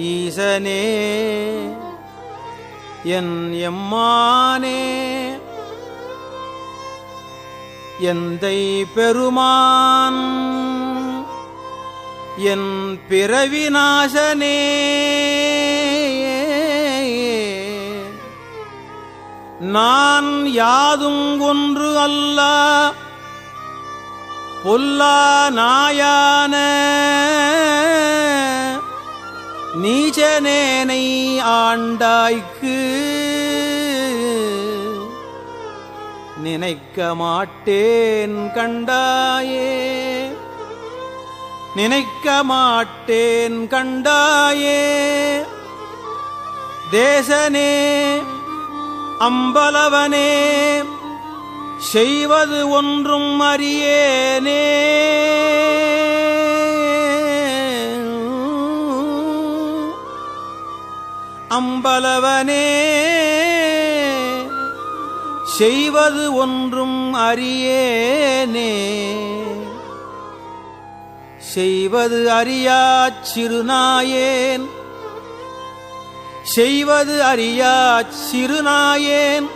ஈசனே என் எம்மானே எந்தை பெருமான் என் பிறவி நாசனே நான் யாதும் ஒன்று அல்ல பொல்லா நாயான நீச்சனேனை ஆண்டாய்க்கு நினைக்க மாட்டேன் கண்டாயே நினைக்க மாட்டேன் கண்டாயே தேசனே அம்பலவனே செய்வது ஒன்றும் அறியேனே அம்பலவனே செய்வது ஒன்றும் அறியேனே செய்வது அறியாச் சிறுநாயேன் செய்வது அறியாச் சிறுநாயேன்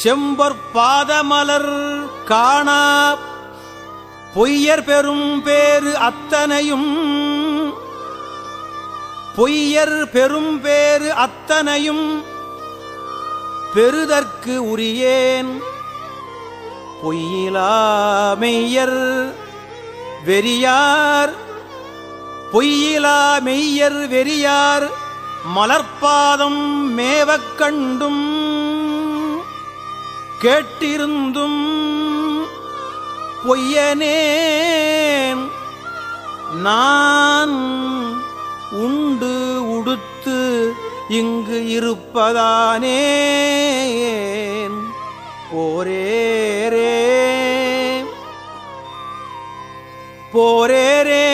செம்பொற்பாதமலர் காணா பொய்யர் பெரும் பேறு அத்தனையும் பொய்யர் பெரும் பேறு அத்தனையும் பெறுதற்கு உரியேன் பொய்யிலா மெய்யர் வெறியார் பொய்யிலா மெய்யர் வெறியார் மலர்பாதம் மேவக் கண்டும் கேட்டிருந்தும் பொய்யனேன் நான் உண்டு உடுத்து இங்கு இருப்பதானேன் போரேரே போரேரே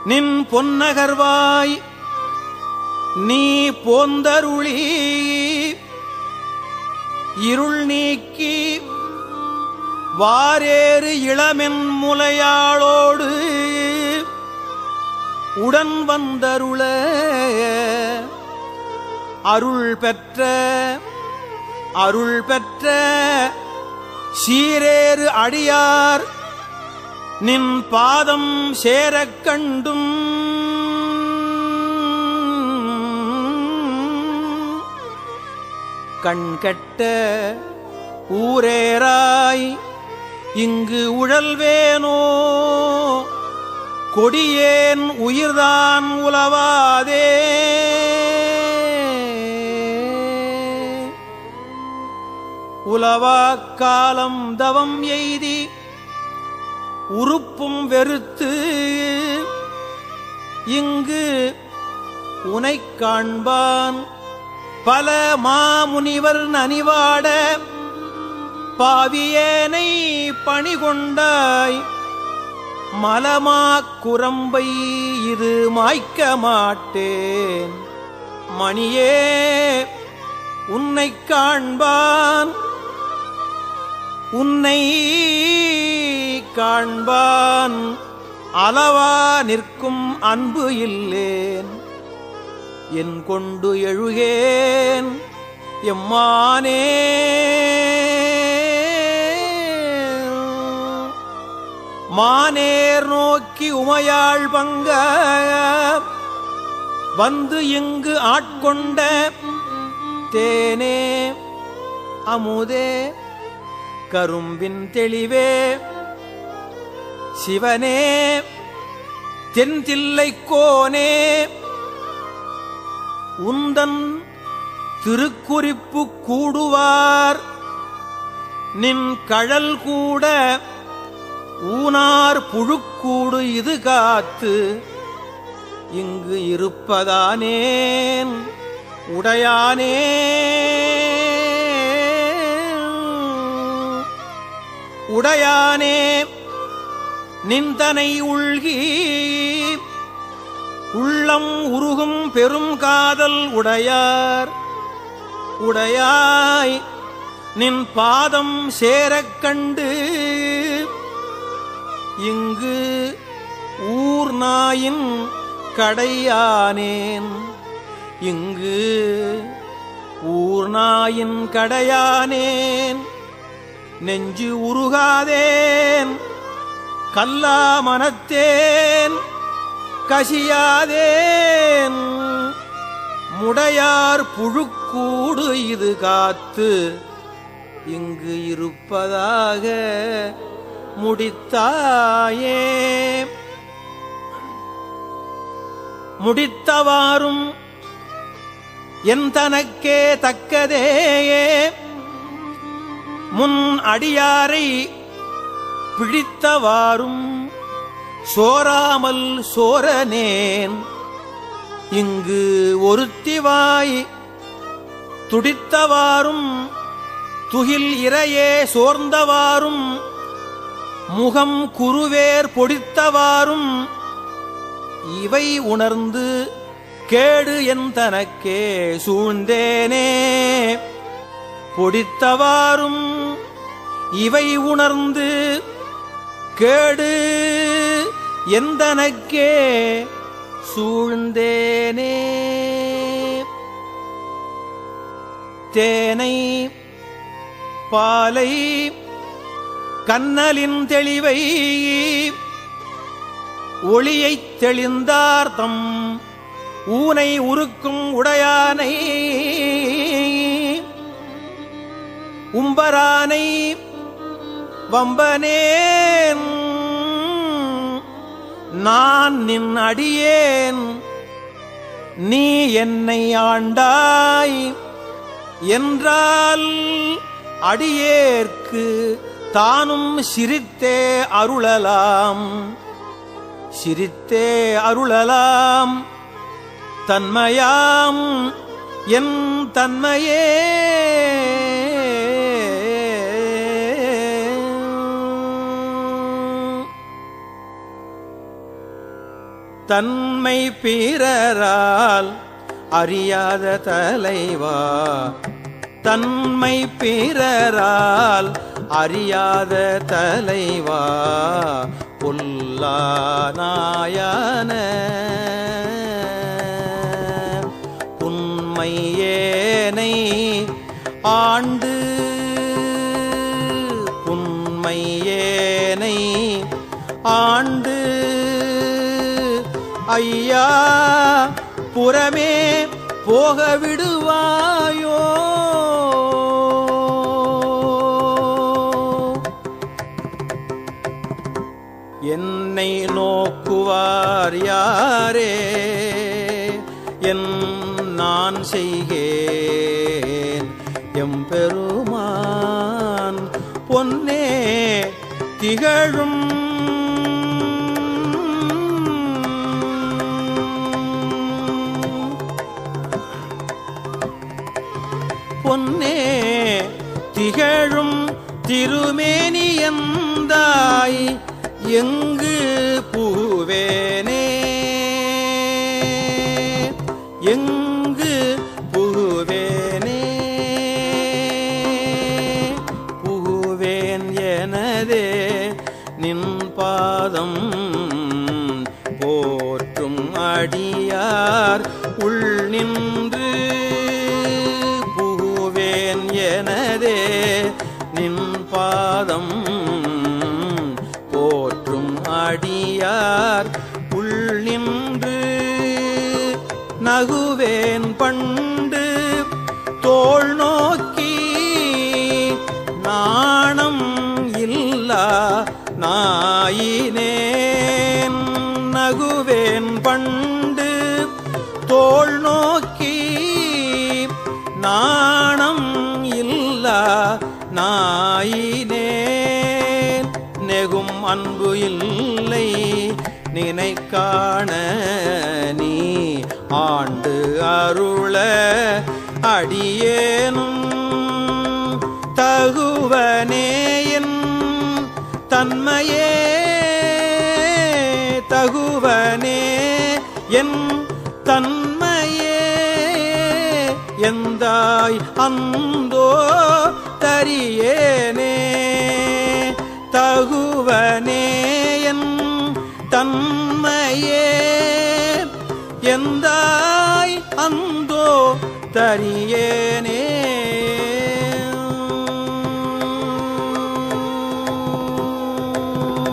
நின் பொன்னகர்வாய் நீ போந்தருளி இருள் நீக்கி வாரேறு இளமென் முலையாளோடு உடன் வந்தருள அருள் பெற்ற சீரேறு அடியார் நின் பாதம் சேரக் கண்டும் கண்கட்ட ஊரேராய் இங்கு உழல்வேனோ கொடியேன் உயிர்தான் உலவாதே உலவாக்காலம் தவம் எய்தி உறுப்பும் வெறுத்து இங்கு உனைக் காண்பான் பல மாமுனிவர் நனிவாட பாவியேனை பணிகொண்டாய் மலமாக் குரம்பை இது மாய்க்க மாட்டேன் மணியே உன்னைக் காண்பான் உன்னை காண்பான் அளவா நிற்கும் அன்பு இல்லேன் என் கொண்டு எழுகேன் எம்மானே மானேர் நோக்கி உமையாள் பங்க வந்து இங்கு ஆட்கொண்ட தேனே அமுதே கரும்பின் தெளிவே சிவனே தென்தில்லைக்கோனே உந்தன் திருக்குறிப்பு கூடுவார் நின் கழல் கூட ஊனார் புழுக்கூடு இது காத்து இங்கு இருப்பதானேன் உடையானே உடையானே நிந்தனை உள்கி உள்ளம் உருகும் பெரும் காதல் உடையார் உடையாய் நின் பாதம் சேரக் கண்டு இங்கு ஊர் நாயின் கடையானேன். இங்கு ஊர் நாயின் கடையானேன். நெஞ்சு உருகாதேன், கல்லா மனத்தேன், கசியாதேன். முடையார் புழுக்கூடு இது காத்து இங்கு இருப்பதாக முடித்தாயே. முடித்தவாறும் என் தனக்கே தக்கதேயே. முன் அடியாரை பிடித்தவாறும் சோராமல் சோரனேன். இங்கு ஒருத்திவாய் துடித்தவாறும் துகில் இரையே சோர்ந்தவாறும் முகம் குருவேர் பொடித்தவாறும் இவை உணர்ந்து கேடு என் தனக்கே சூழ்ந்தேனே. பொடித்தவாறும் இவை உணர்ந்து கேடு எந்தனக்கே சூழ்ந்தேனே. தேனை பாலை கண்ணலின் தெளிவை ஒளியைத் தெளிந்தார்த்தம் ஊனை உருக்கும் உடையானை உம்பரானை வம்பனேன். நான் நின் அடியேன், நீ என்னை ஆண்டாய் என்றால் அடியேற்கு தானும் சிரித்தே அருளலாம். சிரித்தே அருளலாம் தன்மையாம் என் தன்மையே. தன்மை பிறரால் அறியாத தலைவா, தன்மை பிறரால் அறியாத தலைவா, பொல்லானாயான உண்மை ஏனை ஆண்டு, உண்மை ஏனை ஆண்டு ஐயா புறமே போக விடுவாயோ. என்னை நோக்குவார் யாரே, என் நான் செய்கேன் எம்பெருமான் பொன்னே திகழும் பொன்னே திகழும் திருமேனியந்தாய் எங்கு புகுவேனே, எங்கு புகுவேனே. புகுவேன் எனதே நின் பாதம் போற்றும் அடியார் உள் நின்று. புகுவேன் எனதே நின் பாதம் போற்றும் அடியார் உள் நின்று. நகுவேன் பண்டு தோள் நோக்கி நாணம் இல்லா நாயினேன். நகுவேன் பண்டு தோள் நோக்கி நாணம் இல்லா நாயினேன். நெகும் அன்பு இல்லை நினைக்காண நீ ஆண்டு அருள அடியேனும் தகுவனேயின் தன்மையே. தகுவனே என் தன்மையே எந்தாய் அந்தோ தரியேனே. தகுவனே என் தன்மையே எந்தாய் அந்தோ தரியேனே